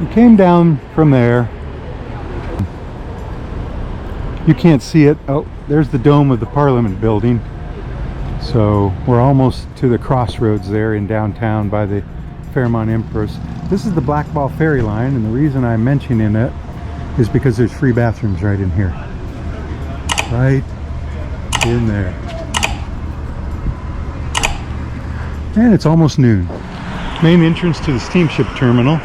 We came down from there. You can't see it. Oh, there's the dome of the Parliament building. So we're almost to the crossroads there in downtown by the Fairmont Empress. This is the Blackball Ferry Line, and the reason I'm mentioning it is because there's free bathrooms right in here. Right in there. And it's almost noon. Main entrance to the steamship terminal.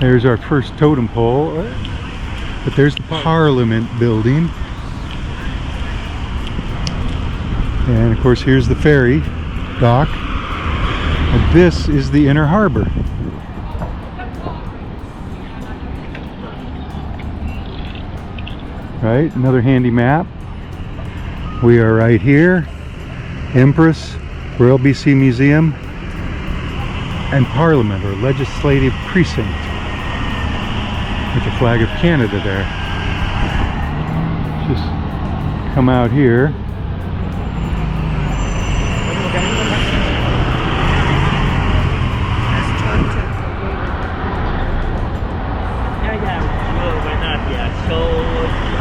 There's our first totem pole. But there's the Parliament building. And of course here's the ferry dock. And this is the Inner Harbor. Right, another handy map. We are right here. Empress, Royal BC Museum, and Parliament, or Legislative Precinct, with the flag of Canada there. Just come out here.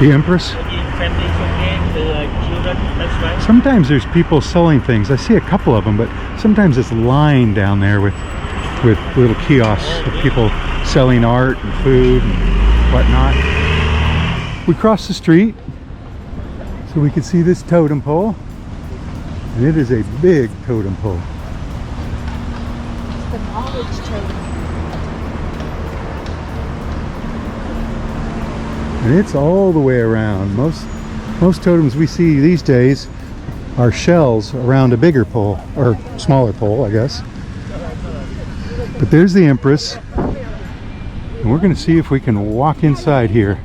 The Empress. Sometimes there's people selling things. I see a couple of them, but sometimes it's lined down there with little kiosks of people selling art and food and whatnot. We crossed the street so we could see this totem pole, and it is a big totem pole. It's the knowledge totem. And it's all the way around. Most totems we see these days are shells around a bigger pole, or smaller pole, I guess. But there's the Empress, and we're going to see if we can walk inside here.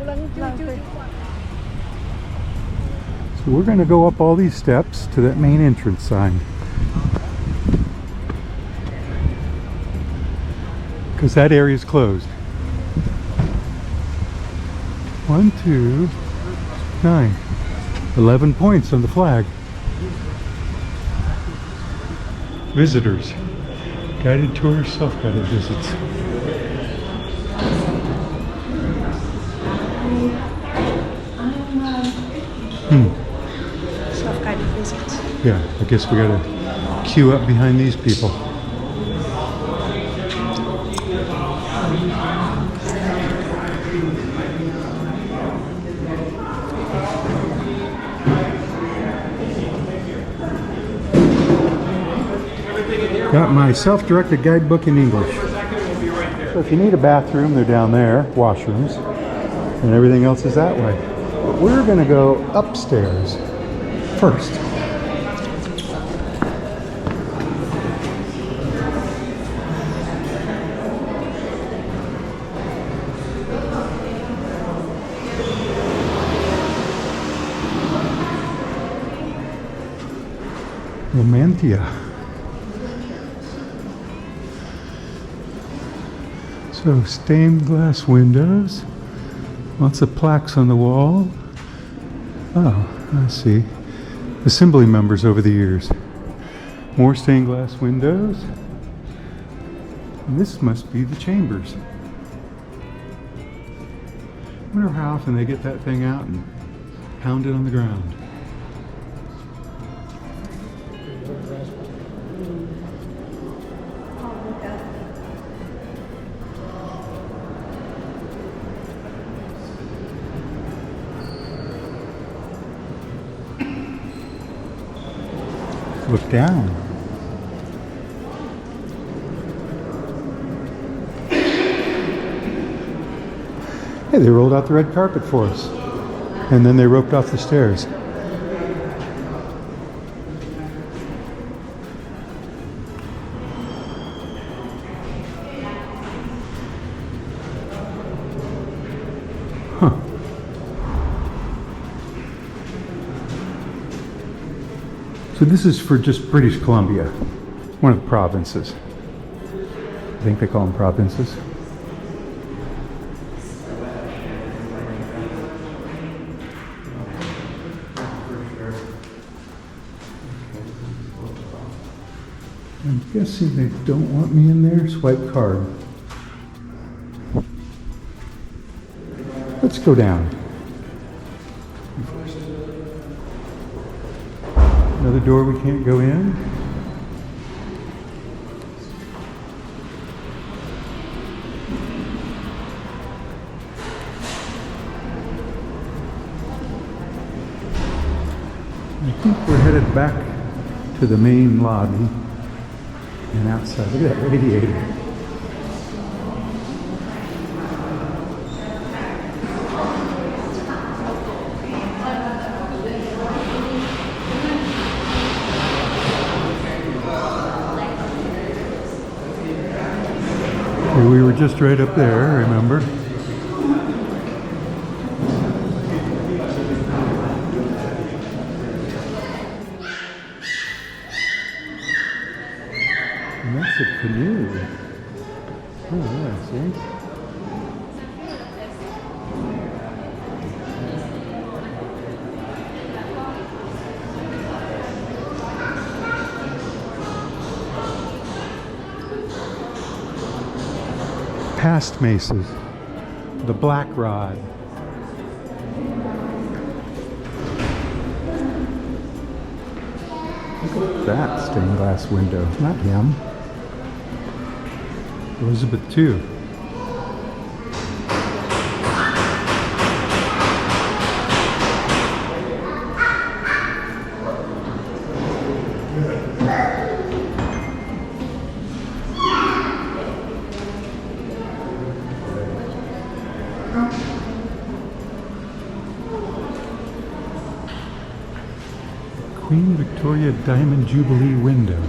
So we're going to go up all these steps to that main entrance sign, because that area is closed. 1, 2, 9, 11 points on the flag. Visitors, guided tours, self-guided visits. Self-guided visits. Yeah, I guess we gotta queue up behind these people. Got my self-directed guidebook in English. So if you need a bathroom, they're down there, washrooms, and everything else is that way. But we're going to go upstairs first. Romantia. So stained glass windows, lots of plaques on the wall. Oh, I see. Assembly members over the years. More stained glass windows. And this must be the chambers. I wonder how often they get that thing out and pound it on the ground. Look down. Hey, they rolled out the red carpet for us. And then they roped off the stairs. Huh. So this is for just British Columbia, one of the provinces. I think they call them provinces. I'm guessing they don't want me in there. Swipe card. Let's go down. Another door we can't go in. I think we're headed back to the main lobby and outside. Look at that radiator. Okay, we were just right up there, remember? And that's a canoe. Oh, yeah, see? Past mesas. The Black Rod. Look at that stained glass window. Not him. Elizabeth II. Queen Victoria Diamond Jubilee window.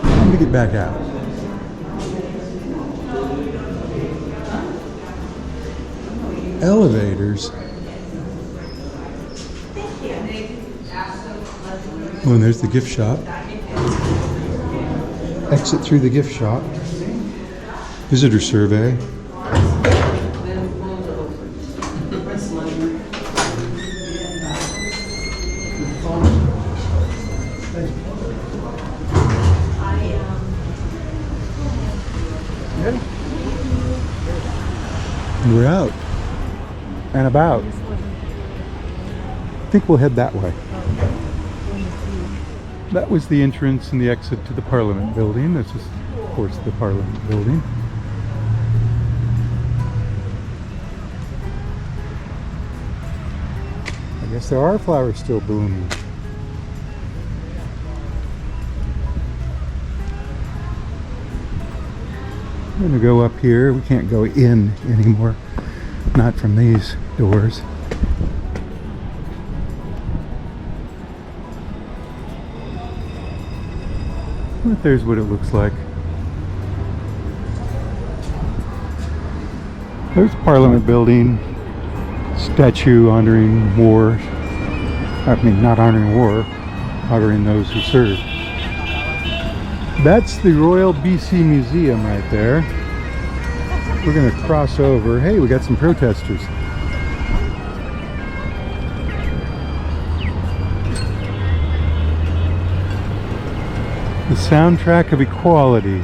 Time to get back out. Elevators. Oh, and there's the gift shop. Exit through the gift shop. Visitor survey. We're out and about. I think we'll head that way. That was the entrance and the exit to the Parliament building. This is, of course, the Parliament building. I guess there are flowers still blooming. I'm going to go up here. We can't go in anymore. Not from these doors. But there's what it looks like. There's Parliament building. Statue honoring war. I mean, not honoring war. Honoring those who served. That's the Royal BC Museum right there. We're going to cross over. Hey, we got some protesters. The soundtrack of equality.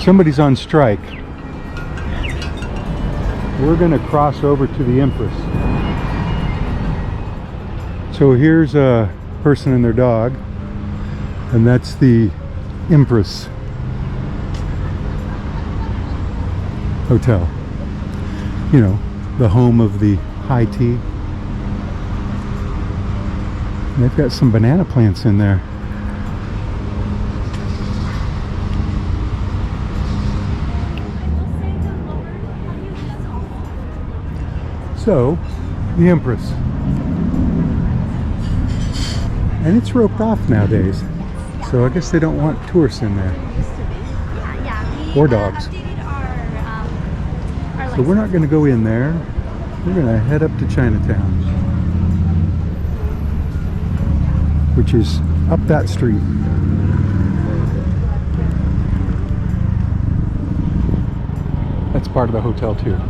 Somebody's on strike. We're going to cross over to the Empress. So here's a person and their dog. And that's the Empress Hotel. You know, the home of the high tea. And they've got some banana plants in there. So, the Empress. And it's roped off nowadays. So I guess they don't want tourists in there. Or dogs. So we're not going to go in there. We're going to head up to Chinatown. Which is up that street. That's part of the hotel too.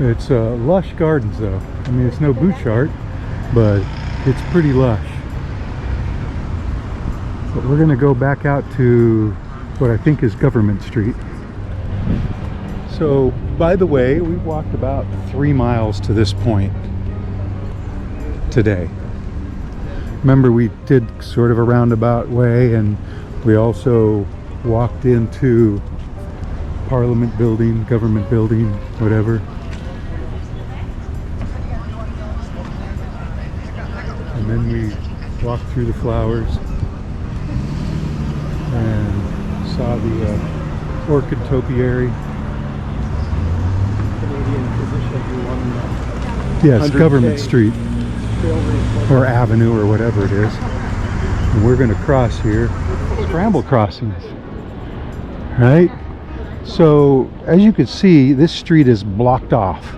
It's lush gardens though. I mean, it's no Bouchard, but it's pretty lush. But we're gonna go back out to what I think is Government Street. So, by the way, we walked about 3 miles to this point today. Remember, we did sort of a roundabout way, and we also walked into Parliament building, Government building, whatever. And then we walked through the flowers and saw the orchid topiary. Yes, Government Street or Avenue or whatever it is. And we're going to cross here. Scramble crossings, right? So as you can see, this street is blocked off,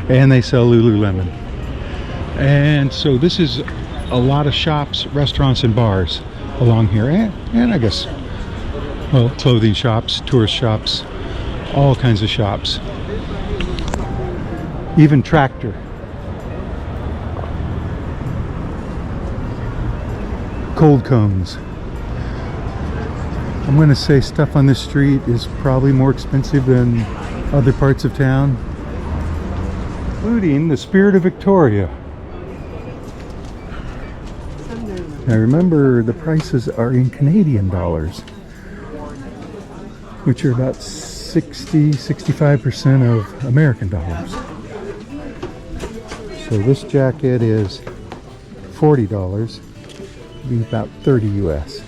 and they sell Lululemon. And so this is a lot of shops, restaurants, and bars along here, and I guess, well, clothing shops, tourist shops, all kinds of shops. Even Tractor. Cold cones. I'm going to say stuff on this street is probably more expensive than other parts of town, including the Spirit of Victoria. Now remember, the prices are in Canadian dollars, which are about 60-65% of American dollars. So this jacket is $40, be about 30 US,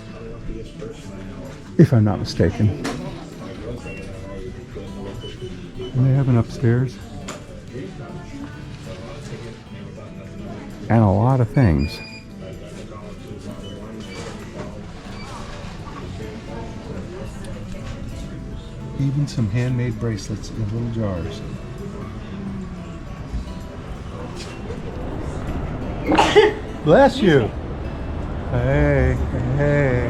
if I'm not mistaken. And they have an upstairs. And a lot of things. Even some handmade bracelets in little jars. Bless you. Hey, hey.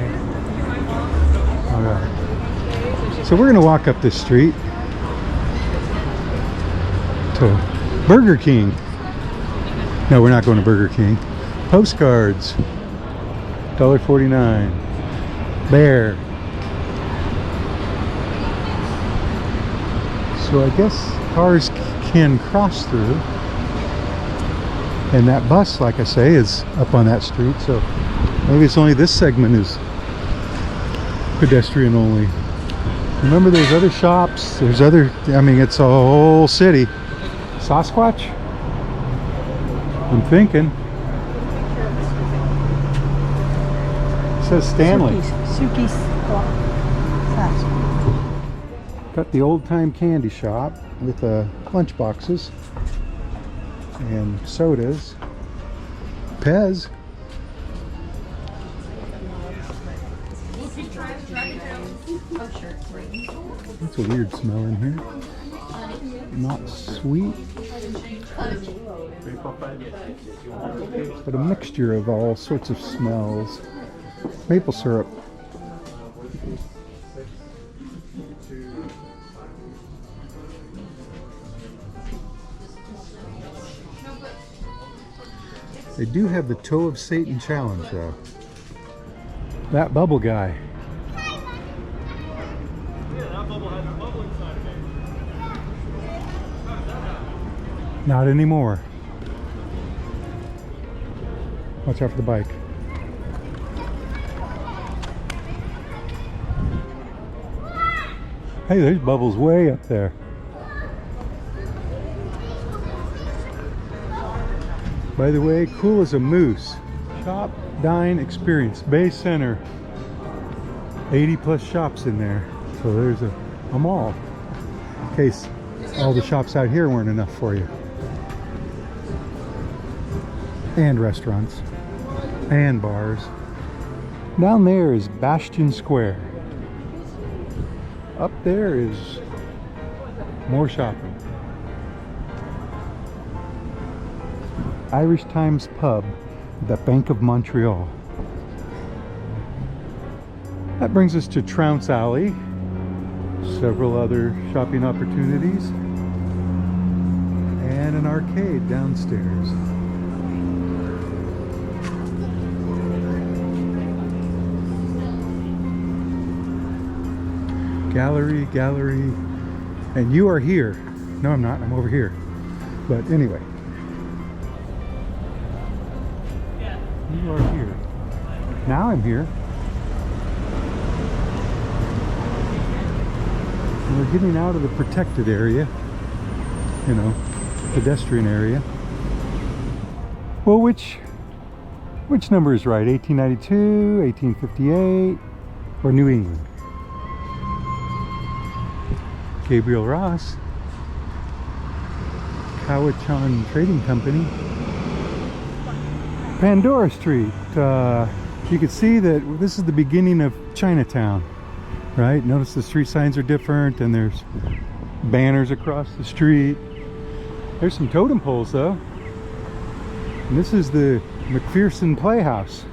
Okay. So we're gonna walk up this street to Burger King. No, we're not going to Burger King. Postcards, $1.49. Bear. So I guess cars can cross through. And that bus, like I say, is up on that street. So maybe it's only this segment is pedestrian only. Remember, there's other shops. There's other, I mean, it's a whole city. Sasquatch? I'm thinking. It says Stanley. Suki's Got the old time candy shop with lunch boxes and sodas. Pez. That's a weird smell in here. Not sweet, but a mixture of all sorts of smells. Maple syrup. They do have the Toe of Satan challenge though. That bubble guy. Not anymore. Watch out for the bike. Hey, there's bubbles way up there. By the way, cool as a moose. Shop, dine, experience. Bay Center. 80 plus shops in there. So there's a mall. In case all the shops out here weren't enough for you. And restaurants. And bars. Down there is Bastion Square. Up there is more shopping. Irish Times Pub, the Bank of Montreal. That brings us to Trounce Alley. Several other shopping opportunities. and an arcade downstairs. Gallery, and you are here. No, I'm not. I'm over here. But anyway, you are here. Now I'm here. And we're getting out of the protected area, you know, pedestrian area. Well, which number is right? 1892, 1858, or New England? Gabriel Ross, Cowichan Trading Company, Pandora Street. You can see that this is the beginning of Chinatown, right? Notice the street signs are different and there's banners across the street. There's some totem poles though. And this is the McPherson Playhouse.